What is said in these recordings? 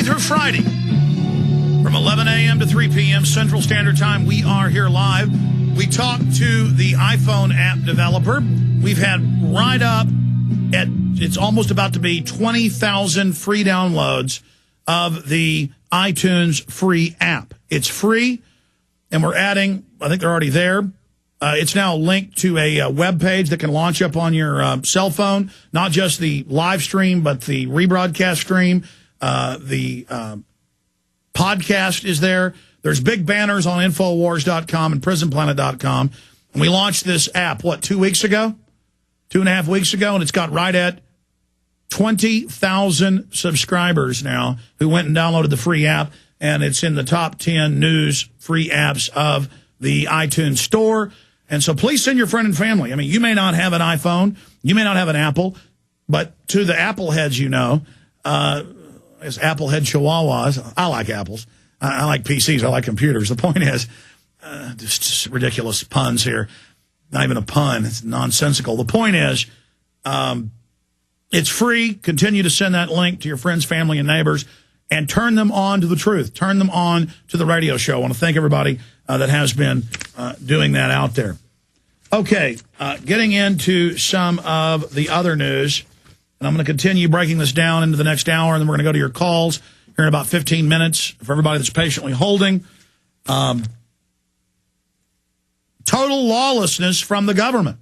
through Friday, from 11 a.m. to 3 p.m. Central Standard Time, we are here live. We talked to the iPhone app developer. We've had right up at, it's almost about to be 20,000 free downloads of the iTunes free app. It's free, and we're adding, I think they're already there. It's now linked to a web page that can launch up on your cell phone, not just the live stream, but the rebroadcast stream. The podcast is there. There's big banners on Infowars.com and PrisonPlanet.com. And we launched this app, 2 weeks ago? 2.5 weeks ago, and it's got right at 20,000 subscribers now who went and downloaded the free app, and it's in the top 10 news free apps of the iTunes store. And so please send your friend and family. I mean, you may not have an iPhone, you may not have an Apple, but to the Apple heads, you know, as Apple head chihuahuas, I like apples. I like PCs. I like computers. The point is, just ridiculous puns here. Not even a pun. It's nonsensical. The point is, it's free. Continue to send that link to your friends, family, and neighbors, and turn them on to the truth. Turn them on to the radio show. I want to thank everybody that has been doing that out there. Okay, getting into some of the other news, and I'm going to continue breaking this down into the next hour, and then we're going to go to your calls here in about 15 minutes for everybody that's patiently holding. Total lawlessness from the government.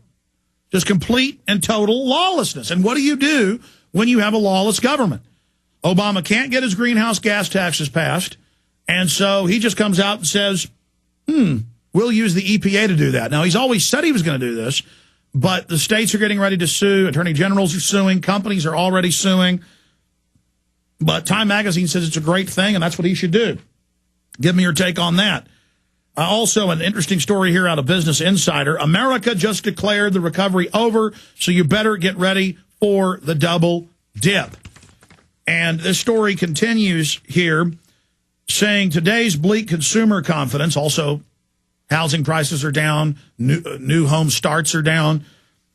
Just complete and total lawlessness. And what do you do when you have a lawless government? Obama can't get his greenhouse gas taxes passed, and so he just comes out and says, we'll use the EPA to do that. Now, he's always said he was going to do this, but the states are getting ready to sue. Attorney generals are suing. Companies are already suing. But Time Magazine says it's a great thing, and that's what he should do. Give me your take on that. Also, an interesting story here out of Business Insider. America just declared the recovery over, so you better get ready for the double dip. And this story continues here, saying today's bleak consumer confidence, also housing prices are down, new home starts are down.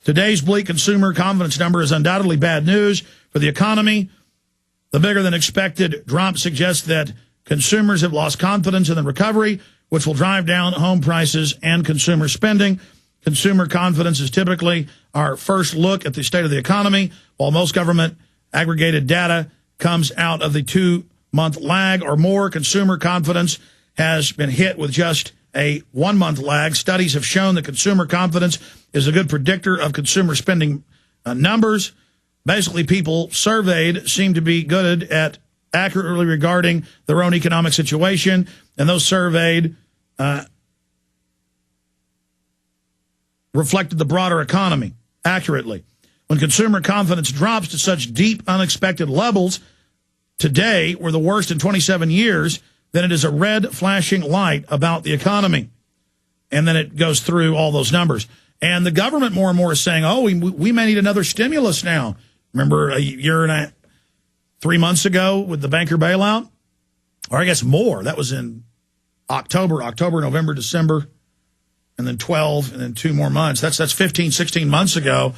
Today's bleak consumer confidence number is undoubtedly bad news for the economy. The bigger than expected drop suggests that consumers have lost confidence in the recovery, which will drive down home prices and consumer spending. Consumer confidence is typically our first look at the state of the economy, while most government aggregated data comes out of the 2-month lag or more. Consumer confidence has been hit with just a 1-month lag. Studies have shown that consumer confidence is a good predictor of consumer spending numbers. Basically, people surveyed seem to be good at accurately regarding their own economic situation, and those surveyed reflected the broader economy accurately. When consumer confidence drops to such deep, unexpected levels today, we're the worst in 27 years, then it is a red flashing light about the economy. And then it goes through all those numbers. And the government more and more is saying, oh, we may need another stimulus now. Remember a year and 3 months ago with the banker bailout? Or I guess more. That was in October, November, December, and then 12, and then 2 more months. That's 15, 16 months ago.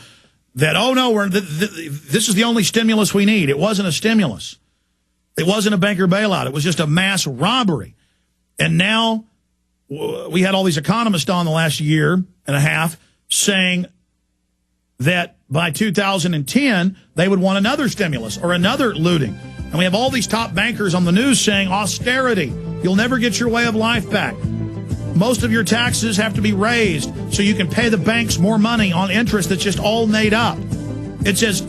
That, oh, no, this is the only stimulus we need. It wasn't a stimulus. It wasn't a banker bailout. It was just a mass robbery. And now we had all these economists on the last year and a half saying that by 2010, they would want another stimulus or another looting. And we have all these top bankers on the news saying austerity. You'll never get your way of life back. Most of your taxes have to be raised so you can pay the banks more money on interest that's just all made up. It's as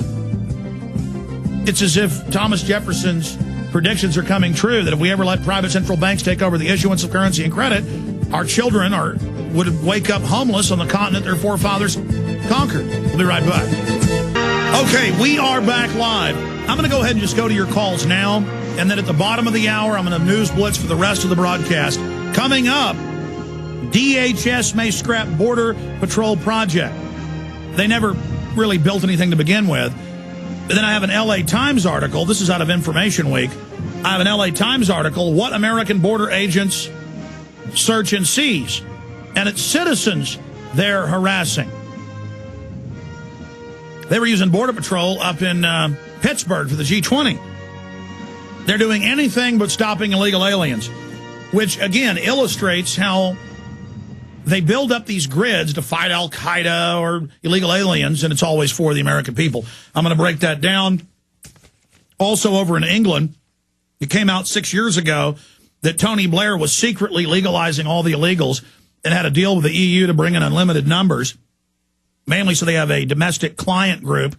if Thomas Jefferson's predictions are coming true, that if we ever let private central banks take over the issuance of currency and credit, our children would wake up homeless on the continent their forefathers conquered. We'll be right back. Okay, we are back live. I'm going to go ahead and just go to your calls now, and then at the bottom of the hour, I'm going to news blitz for the rest of the broadcast. Coming up, DHS may scrap Border Patrol project. They never really built anything to begin with. But then I have an LA Times article. This is out of Information Week. I have an LA Times article, What American Border Agents Search and Seize. And it's citizens they're harassing. They were using Border Patrol up in Pittsburgh for the G20. They're doing anything but stopping illegal aliens, which, again, illustrates how they build up these grids to fight al-Qaeda or illegal aliens, and it's always for the American people. I'm going to break that down. Also over in England, it came out 6 years ago that Tony Blair was secretly legalizing all the illegals and had a deal with the EU to bring in unlimited numbers, mainly so they have a domestic client group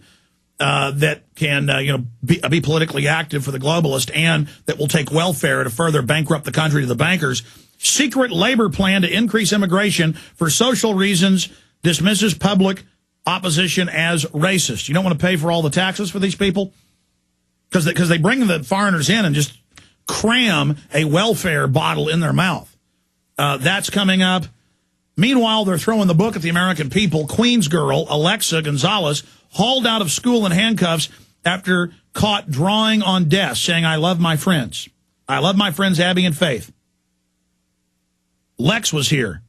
that can be politically active for the globalist and that will take welfare to further bankrupt the country to the bankers. Secret labor plan to increase immigration for social reasons, dismisses public opposition as racist. You don't want to pay for all the taxes for these people? Because they bring the foreigners in and just cram a welfare bottle in their mouth. That's coming up. Meanwhile, they're throwing the book at the American people. Queens girl Alexa Gonzalez hauled out of school in handcuffs after caught drawing on desks saying, "I love my friends. I love my friends Abby and Faith." Lex was here.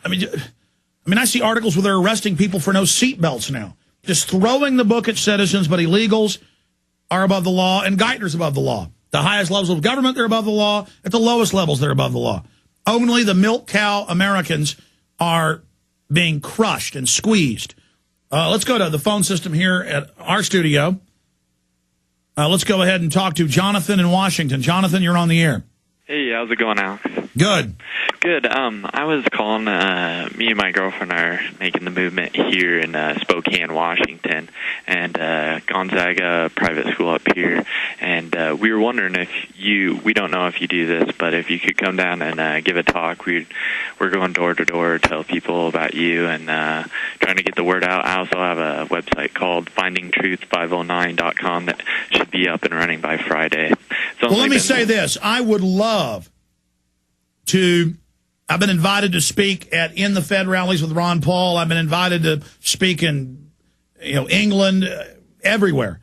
I mean, I see articles where they're arresting people for no seatbelts now. Just throwing the book at citizens, but illegals are above the law and Geithner's above the law. The highest levels of government, they're above the law. At the lowest levels, they're above the law. Only the milk cow Americans are being crushed and squeezed. Let's go to the phone system here at our studio. Let's go ahead and talk to Jonathan in Washington. Jonathan, you're on the air. Hey, how's it going, Alex? Good. Good. I was calling, me and my girlfriend are making the movement here in Spokane, Washington, and Gonzaga private school up here, and we were wondering if we don't know if you do this, but if you could come down and give a talk. We're going door to door, tell people about you, and trying to get the word out. I also have a website called findingtruth509.com that should be up and running by Friday. Well, let me say this. I would love to... I've been invited to speak at In the Fed rallies with Ron Paul. I've been invited to speak in England, everywhere.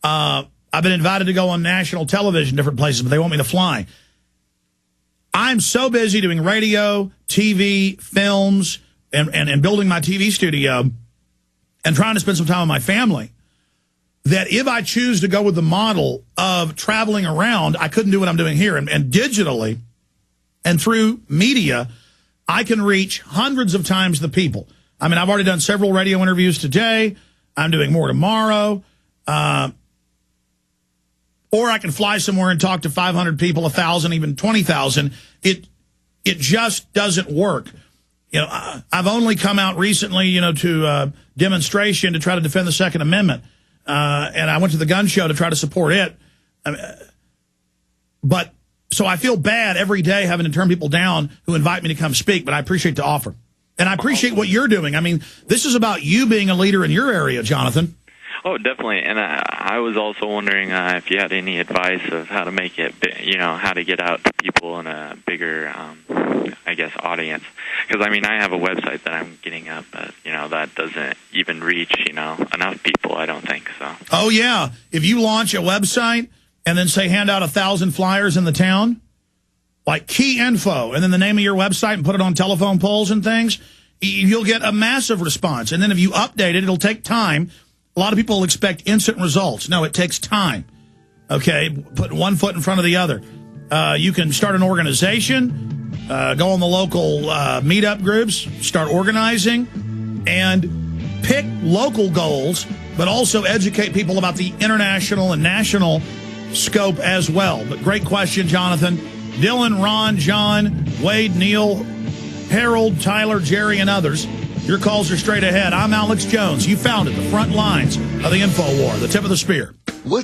I've been invited to go on national television, different places, but they want me to fly. I'm so busy doing radio, TV, films, and building my TV studio and trying to spend some time with my family that if I choose to go with the model of traveling around, I couldn't do what I'm doing here. And digitally and through media, I can reach hundreds of times the people. I mean, I've already done several radio interviews today. I'm doing more tomorrow. Or I can fly somewhere and talk to 500 people, 1,000, even 20,000. It just doesn't work. I've only come out recently, to a demonstration to try to defend the Second Amendment. And I went to the gun show to try to support it. So I feel bad every day having to turn people down who invite me to come speak, but I appreciate the offer. And I appreciate what you're doing. I mean, this is about you being a leader in your area, Jonathan. Oh, definitely. And I was also wondering if you had any advice of how to make it, how to get out to people in a bigger, audience. Because, I have a website that I'm getting up, but, that doesn't even reach, enough people, I don't think so. Oh, yeah. If you launch a website and then say hand out 1,000 flyers in the town, like key info, and then the name of your website and put it on telephone poles and things, you'll get a massive response. And then if you update it, it'll take time. A lot of people expect instant results. No, it takes time. Okay, put one foot in front of the other. You can start an organization, go on the local meetup groups, start organizing, and pick local goals, but also educate people about the international and national scope as well. But great question, Jonathan. Dylan, Ron, John, Wade, Neil, Harold, Tyler, Jerry, and others. Your calls are straight ahead. I'm Alex Jones. You found it, the front lines of the info war, the tip of the spear.